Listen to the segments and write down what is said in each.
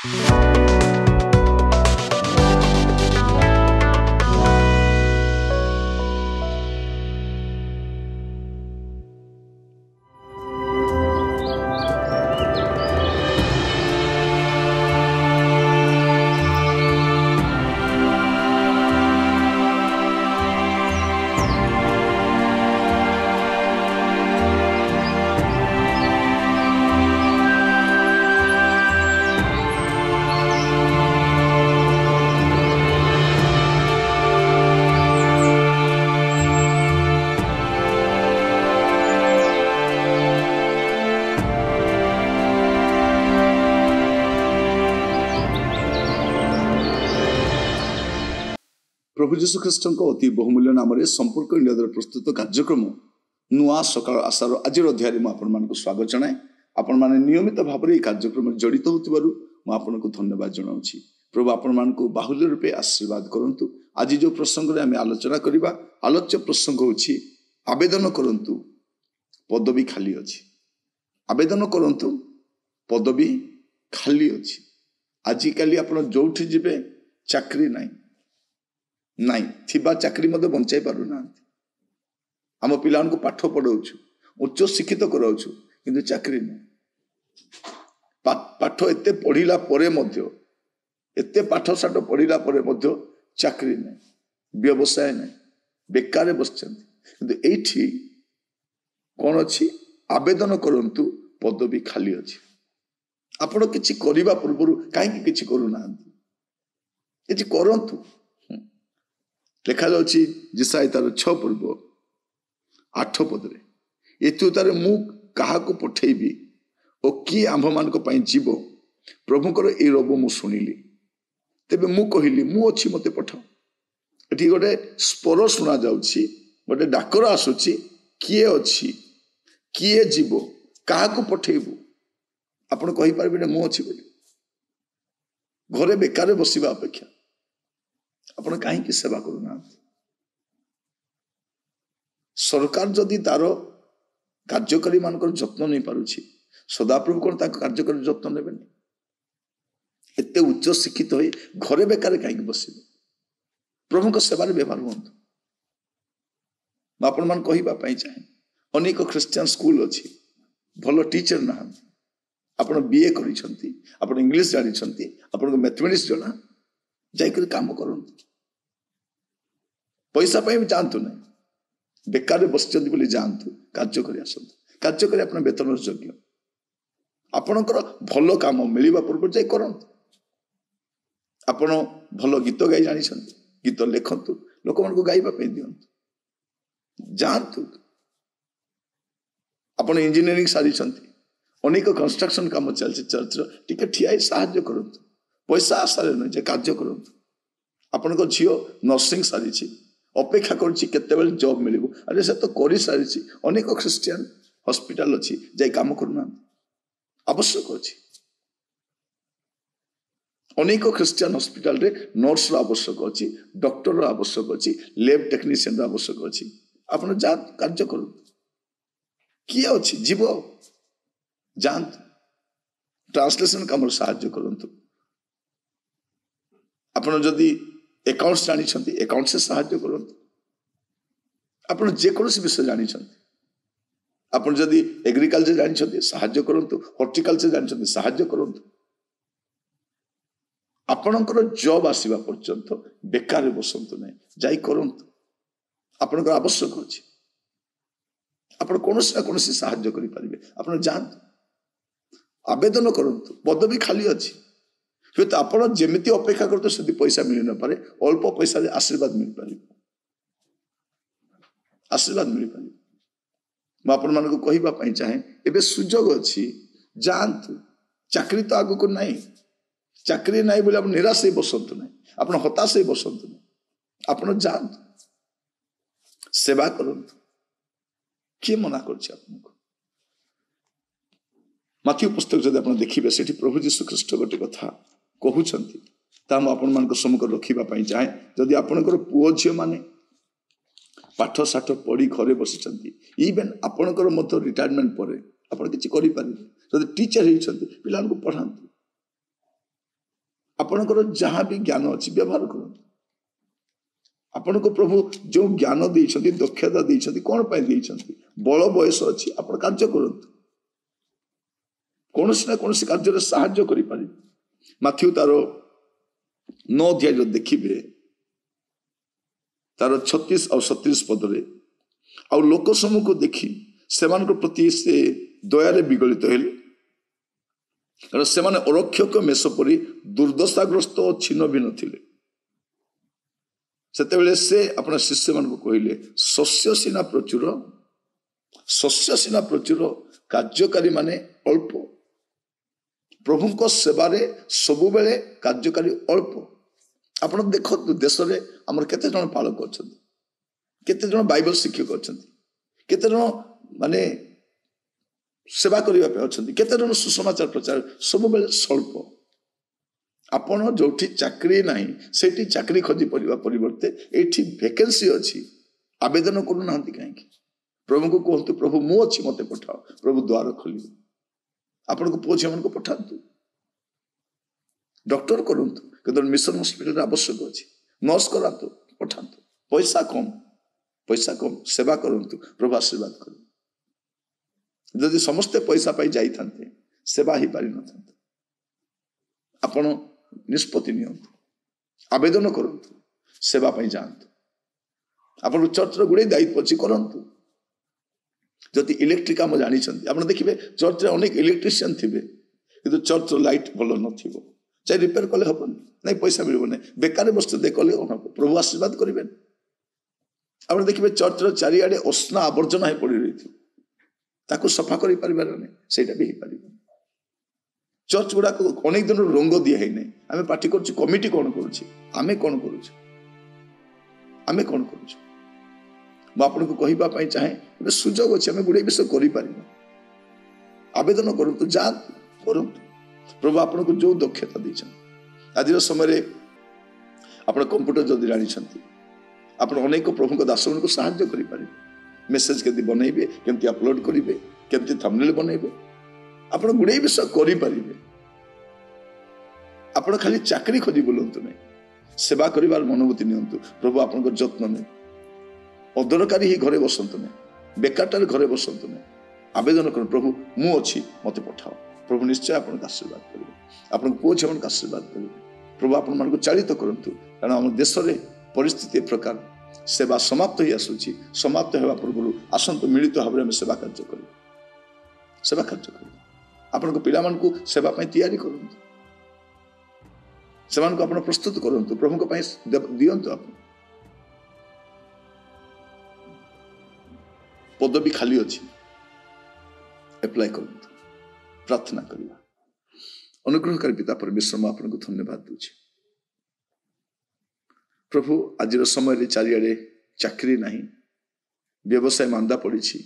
प्रभु जीशु ख्रीष्ट अति बहुमूल्य नाम संपर्क इंडिया द्वारा प्रस्तुत कार्यक्रम नुआ सकाल आशार आज अध्याय में आपण स्वागत जनाए। आपण मैंने नियमित भाव में कार्यक्रम जड़ित होती धन्यवाद जनाऊँगी। प्रभु आपण को बाहुल्य रूपे आशीर्वाद करंतु। आज जो प्रसंग आम आलोचना करवा आलोच्य प्रसंग होछि आवेदन करंतु पदवी खाली अछि। आवेदन करंतु पदवी खाली अछि। आजिकाली आपण जोठी जिबे चाकरी नहीं नाई थिबा चाकरी मध्य बंचाई पारु ना। आम पिला को पाठ पढ़ाऊछु उच्च शिक्षित कराऊछु किंतु चाकरी नहीं। पाठ एते पढ़िला परे मध्य एते पाठ साठ पढ़िला परे मध्य चाकरी नहीं व्यवसाय नहीं बेकार बसचंती। किंतु एठी कौन अछि आवेदन करंतु पदवी खाली अछि। आपण किछि करिबा पूर्व काहे किछि करू ना किछि करंतु। लिखा जाउछि जिसाई तार 6 पूर्व 8 पदरे एतुतारे मु काहाको पठेइबी ओ की आंभ मानक पई जीव प्रभुकर ए रब मु सुनिली तेबे मु कहिली मु अछि मते पठाओ। एठी गोटे स्वर सुना जाउछि गोटे डाकर आसुछि किए अछि किए जीव काहाको पठेइबू। आपण कहि पारबे मु अछि बोली घरे बेकार बसिबा अपेक्षा आपण कहीं सेवा करूना। सरकार जदि तार कार्यकारी मानकर जत्न नहीं पारुछि सदाप्रभु कौन कार्यकारी जत्न नेबेनी। एते उच्च शिक्षित होई घरे बेकार कहीं बसिबे प्रभु सेवार व्यवहार हूँ। आपण मान कहिबा पई चाहे अनेक ख्रिस्टियन स्कूल अछि भल टीचर ना। आपण बीए करिसंती आपण इंग्लिश जानिसंती आपण मैथमेटिक्स जना जाइकर काम करंतु। पैसा पाई जानतु नहीं बेकार बसचंती बोली जानतु कार्य करि आसंतु। कार्य करि आपण वेतन योग्य आपणकर भल काम मिलवा पूर्व जाई करंतु। आपण भल गीत गाई जानिसंती गीत लेखंतु लोक मन को गाइबा पे दियंतु जानतु। आपण इंजीनियरिंग सारिसंती अनेक कंस्ट्रक्शन काम चलछि चर्च टिके ठियाई सहाय्य करंतु। पैसा आशारे न जे कार्य करंतु। आपनको झियो नर्सिंग सारिछि अपेक्षा करछि केतेबेल जॉब मिलिबो। अरे से तो करि सारिछि अनेक ख्रिस्टियन हॉस्पिटल अछि जाई काम करना आवश्यक अछि। अनेक ख्रिस्टियन हॉस्पिटल रे नर्स रो आवश्यक अछि डॉक्टर रो आवश्यक अछि लैब टेक्नीशियन रो आवश्यक अछि। आपण जा कार्य करंतु किए अछि जीव जानतु ट्रांसलेशन काम सहाय्य करंतु। आपण जदि अकाउंट्स जानिछंती अकाउंट से सहाय्य करंतु। आपण जे कोनोसी विषय जानिछंती आपण जदि एग्रीकल्चर जानिछंती सहाय्य करंतु हॉर्टिकल्चर जानिछंती सहाय्य करंतु। आपणकर जॉब आसीबा पर्यंत बेकार बसंतु नै जाई करंतु। आपणकर आवश्यक अछि आपण कोनोसी ना कोनोसी सहाय्य करि परिबे आपण जानतु। आवेदन करंतु पदवी खाली अछि तो आपण जेमिति अपेक्षा करते से पैसा मिल न पारे अल्प पैसा आशीर्वाद मिल पारे आशीर्वाद मिल पारे। मैं आपण मान को कहिबा पई चाहे एबे सुजोग अछि जानतु। चाकरी तो आगु को नहीं चाकरी नहीं बोले आप निराश बसंतु नहीं आपण हताश बसंतु नहीं आपण जानतु सेवा करंतु। किए मना करछि आपनको। माथ्यू पुस्तक जदि आप देखिए से प्रभु जीशु ख्रीष्ट गोटे कथा कहउछंती ता हम आपण मान सम्मुख रखिबा पई चाहे। जदि आपणकर पुओ झियो माने पाठ साठ पढ़ी घरे बसिचंती इवेन आपणकर मध्य रिटायरमेंट परे आपण किछि करि पारिबे जदि टीचर हेइछंती पिलान को पढांतु ଆପଣଙ୍କର ଯାହା ବି ଜ୍ଞାନ ଅଛି ବ୍ୟବହାର କରନ୍ତୁ। ଆପଣଙ୍କୁ ପ୍ରଭୁ ଯେଉଁ ଜ୍ଞାନ ଦେଇଛନ୍ତି, ଦକ୍ଷତା ଦେଇଛନ୍ତି, କ'ଣ ପାଇଁ ଦେଇଛନ୍ତି? ବଳ ବୟସ ଅଛି, ଆପଣ କାର୍ଯ୍ୟ କରନ୍ତୁ। କୌଣସି ନା କୌଣସି କାର୍ଯ୍ୟରେ ସାହାଯ୍ୟ କରିପାରିବେ। ମାଥ୍ୟୁ ତାର 9 ଅଧ୍ୟାୟ ଦେଖିବେ, ତାର 36 ଆଉ 37 ପଦରେ, ଆଉ ଲୋକ ସମୂହକୁ ଦେଖି ସେମାନଙ୍କ ପ୍ରତି ସେ ଦୟାରେ ବିଗଳିତ ହେଲେ, କାରଣ ସେମାନେ ଅରକ୍ଷକ ମେଷ ପରି ଦୁର୍ଦ୍ଦଶାଗ୍ରସ୍ତ ଓ ଛିନ୍ନ ଭିନ୍ନ ଥିଲେ। ସେତେବେଳେ ସେ ଆପଣ ଶିଷ୍ୟମାନଙ୍କୁ କହିଲେ, ଶସ୍ୟ ସିନା ପ୍ରଚୁର, କାର୍ଯ୍ୟକାରୀ ମାନେ ଅଳ୍ପ। ପ୍ରଭୁଙ୍କ ସେବାରେ ସବୁବେଳେ କାର୍ଯ୍ୟକାରୀ ଅଳ୍ପ। ଆପଣ ଦେଖନ୍ତୁ, ଦେଶରେ ଆମର କେତେ ଜଣ ପାଳକ ଅଛନ୍ତି, କେତେ ଜଣ ବାଇବଲ ଶିକ୍ଷକ ଅଛନ୍ତି, କେତେ ଜଣ ମାନେ ସେବା କରିବା ପାଇଁ ଅଛନ୍ତି, କେତେ ଜଣ ସୁସମାଚାର ପ୍ରଚାର, ସବୁବେଳେ ସ୍ୱଳ୍ପ। ଆପଣ ଯୋଉଠି ଚାକିରି ନାହିଁ ସେଇଠି ଚାକିରି ଖୋଜି ପରିବା ପରିବର୍ତ୍ତେ ଏଇଠି ଭେକେନ୍ସି ଅଛି, ଆବେଦନ କରୁନାହାନ୍ତି କାହିଁକି? ପ୍ରଭୁଙ୍କୁ କୁହନ୍ତୁ, ପ୍ରଭୁ ମୁଁ ଅଛି, ମତେ ପଠାଅ। ପ୍ରଭୁ ଦ୍ୱାର ଖୋଲିବେ। ଆପଣଙ୍କ ପୁଅ ଝିଅମାନଙ୍କୁ ପଠାନ୍ତୁ। ଡକ୍ଟର କରନ୍ତୁ, କିନ୍ତୁ ମିଶନ ହସ୍ପିଟାଲରେ ଆବଶ୍ୟକ ଅଛି। ନର୍ସ କରାନ୍ତୁ, ପଠାନ୍ତୁ। ପଇସା କମ୍, ସେବା କରନ୍ତୁ, ପ୍ରଭୁ ଆଶୀର୍ବାଦ କରନ୍ତୁ। ଯଦି ସମସ୍ତେ ପଇସା ପାଇ ଯାଇଥାନ୍ତେ, ସେବା ହେଇପାରିନଥାନ୍ତେ। ଆପଣ ନିଷ୍ପତ୍ତି ନିଅନ୍ତୁ, ଆବେଦନ କରନ୍ତୁ, ସେବା ପାଇଁ ଯାଆନ୍ତୁ। ଆପଣଙ୍କ ଚର୍ଚ୍ଚର ଗୁଡ଼େ ଦାୟିତ୍ୱ ଅଛି, କରନ୍ତୁ। ଯଦି ଇଲେକ୍ଟ୍ରିକ୍ କାମ ଜାଣିଛନ୍ତି, ଆପଣ ଦେଖିବେ ଚର୍ଚ୍ଚରେ ଅନେକ ଇଲେକ୍ଟ୍ରିସିଆନ୍ ଥିବେ, କିନ୍ତୁ ଚର୍ଚ୍ଚର ଲାଇଟ୍ ଭଲ ନଥିବ, ଯାଇ ରିପେୟାର କଲେ ହବନି, ନାଇଁ ପଇସା ମିଳିବ ନାହିଁ, ବେକାରରେ ବସିତେ କଲେ କ'ଣ ହବ? ପ୍ରଭୁ ଆଶୀର୍ବାଦ କରିବେନି। ଆପଣ ଦେଖିବେ ଚର୍ଚ୍ଚର ଚାରିଆଡ଼େ ଅସନା ଆବର୍ଜନା ହେଇ ପଡ଼ି ରହିଥିବ, ତାକୁ ସଫା କରିପାରିବାର ନାହିଁ, ସେଇଟା ବି ହେଇପାରିବ। ଚର୍ଚ୍ଚ ଗୁଡ଼ାକ ଅନେକ ଦିନରୁ ରଙ୍ଗ ଦିଆ ହେଇନାହିଁ। ଆମେ ପାର୍ଟି କରୁଛୁ, କମିଟି କ'ଣ କରୁଛି, ଆମେ କ'ଣ କରୁଛୁ? ମୁଁ ଆପଣଙ୍କୁ କହିବା ପାଇଁ ଚାହେଁ, ଗୋଟେ ସୁଯୋଗ ଅଛି, ଆମେ ଗୁଡ଼େ ବିଷୟ କରିପାରିବା। ଆବେଦନ କରନ୍ତୁ, ଯାଆନ୍ତୁ, କରନ୍ତୁ। ପ୍ରଭୁ ଆପଣଙ୍କୁ ଯେଉଁ ଦକ୍ଷତା ଦେଇଛନ୍ତି, ଆଜିର ସମୟରେ ଆପଣ କମ୍ପ୍ୟୁଟର ଯଦି ଜାଣିଛନ୍ତି, ଆପଣ ଅନେକ ପ୍ରଭୁଙ୍କ ଦାସମାନଙ୍କୁ ସାହାଯ୍ୟ କରିପାରିବେ। ମେସେଜ କେମିତି ବନେଇବେ, କେମିତି ଅପଲୋଡ କରିବେ, କେମିତି ଥମ୍ବନେଲ ବନେଇବେ, ଆପଣ ଗୁଡ଼େ ବିଷୟ କରିପାରିବେ। ଆପଣ ଖାଲି ଚାକିରି ଖୋଜି ବୁଲନ୍ତୁ ନାହିଁ, ସେବା କରିବାର ମନୋଭୂତି ନିଅନ୍ତୁ। ପ୍ରଭୁ ଆପଣଙ୍କ ଯତ୍ନ ନେବେ। ଅଦରକାରୀ ହିଁ ଘରେ ବସନ୍ତୁ ନାହିଁ, ବେକାରଟାରେ ଘରେ ବସନ୍ତୁ ନାହିଁ। ଆବେଦନ କରନ୍ତୁ, ପ୍ରଭୁ ମୁଁ ଅଛି, ମତେ ପଠାଅ। ପ୍ରଭୁ ନିଶ୍ଚୟ ଆପଣଙ୍କୁ ଆଶୀର୍ବାଦ କରିବେ, ଆପଣଙ୍କ ପୁଅ ଝିଅମାନଙ୍କୁ ଆଶୀର୍ବାଦ କରିବେ। ପ୍ରଭୁ ଆପଣମାନଙ୍କୁ ଚାଳିତ କରନ୍ତୁ, କାରଣ ଆମ ଦେଶରେ ପରିସ୍ଥିତି ଏ ପ୍ରକାର, ସେବା ସମାପ୍ତ ହେଇ ଆସୁଛି। ସମାପ୍ତ ହେବା ପୂର୍ବରୁ ଆସନ୍ତୁ, ମିଳିତ ଭାବରେ ଆମେ ସେବା କାର୍ଯ୍ୟ କରିବୁ। ଆପଣଙ୍କ ପିଲାମାନଙ୍କୁ ସେବା ପାଇଁ ତିଆରି କରନ୍ତୁ, ସେମାନଙ୍କୁ ଆପଣ ପ୍ରସ୍ତୁତ କରନ୍ତୁ, ପ୍ରଭୁଙ୍କ ପାଇଁ ଦିଅନ୍ତୁ। ଆପଣ ପଦବୀ ଖାଲି ଅଛି, ଆପ୍ଲାଏ କରନ୍ତୁ। ପ୍ରାର୍ଥନା କରିବା। ଅନୁଗ୍ରହକାରୀ ପିତା ପରମେଶ୍ୱର, ମୁଁ ଆପଣଙ୍କୁ ଧନ୍ୟବାଦ ଦେଉଛି। ପ୍ରଭୁ, ଆଜିର ସମୟରେ ଚାରିଆଡ଼େ ଚାକିରି ନାହିଁ, ବ୍ୟବସାୟ ମାନ୍ଦା ପଡ଼ିଛି,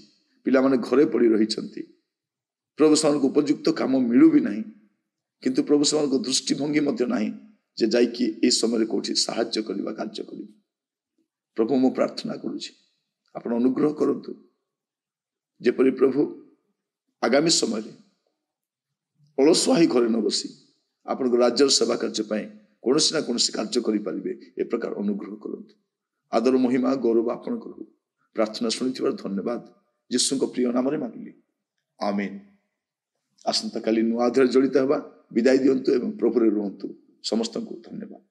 ପିଲାମାନେ ଘରେ ପଡ଼ି ରହିଛନ୍ତି। ପ୍ରଭୁ, ସେମାନଙ୍କୁ ଉପଯୁକ୍ତ କାମ ମିଳୁ ବି ନାହିଁ, କିନ୍ତୁ ପ୍ରଭୁ ସେମାନଙ୍କ ଦୃଷ୍ଟିଭଙ୍ଗୀ ମଧ୍ୟ ନାହିଁ ଯେ ଯାଇକି এই ସମୟରେ କୋଉଠି ସାହାଯ୍ୟ କରିବା, କାର୍ଯ୍ୟ କରିବା। ପ୍ରଭୁ, ମୁଁ ପ୍ରାର୍ଥନା କରୁଛି, ଆପଣ ଅନୁଗ୍ରହ କରନ୍ତୁ, ଯେପରି ପ୍ରଭୁ ଆଗାମୀ ସମୟରେ ଅଳସୁଆ ହେଇ ଘରେ ନ ବସି ଆପଣଙ୍କ ରାଜ୍ୟର ସେବା କାର୍ଯ୍ୟ ପାଇଁ କୌଣସି ନା କୌଣସି କାର୍ଯ୍ୟ କରିପାରିବେ, ଏ ପ୍ରକାର ଅନୁଗ୍ରହ କରନ୍ତୁ। ଆଦର, ମହିମା, ଗୌରବ ଆପଣଙ୍କର ହଉ। ପ୍ରାର୍ଥନା ଶୁଣିଥିବାର ଧନ୍ୟବାଦ, ଯୀଶୁଙ୍କ ପ୍ରିୟ ନାମରେ ମାଗିଲି, ଆମେନ୍। ଆସନ୍ତାକାଲି ନୂଆ ଅଧ୍ୟାୟରେ ଜଡ଼ିତ ହେବା। ବିଦାୟ ଦିଅନ୍ତୁ ଏବଂ ପ୍ରଭୁରେ ରୁହନ୍ତୁ। ସମସ୍ତଙ୍କୁ ଧନ୍ୟବାଦ।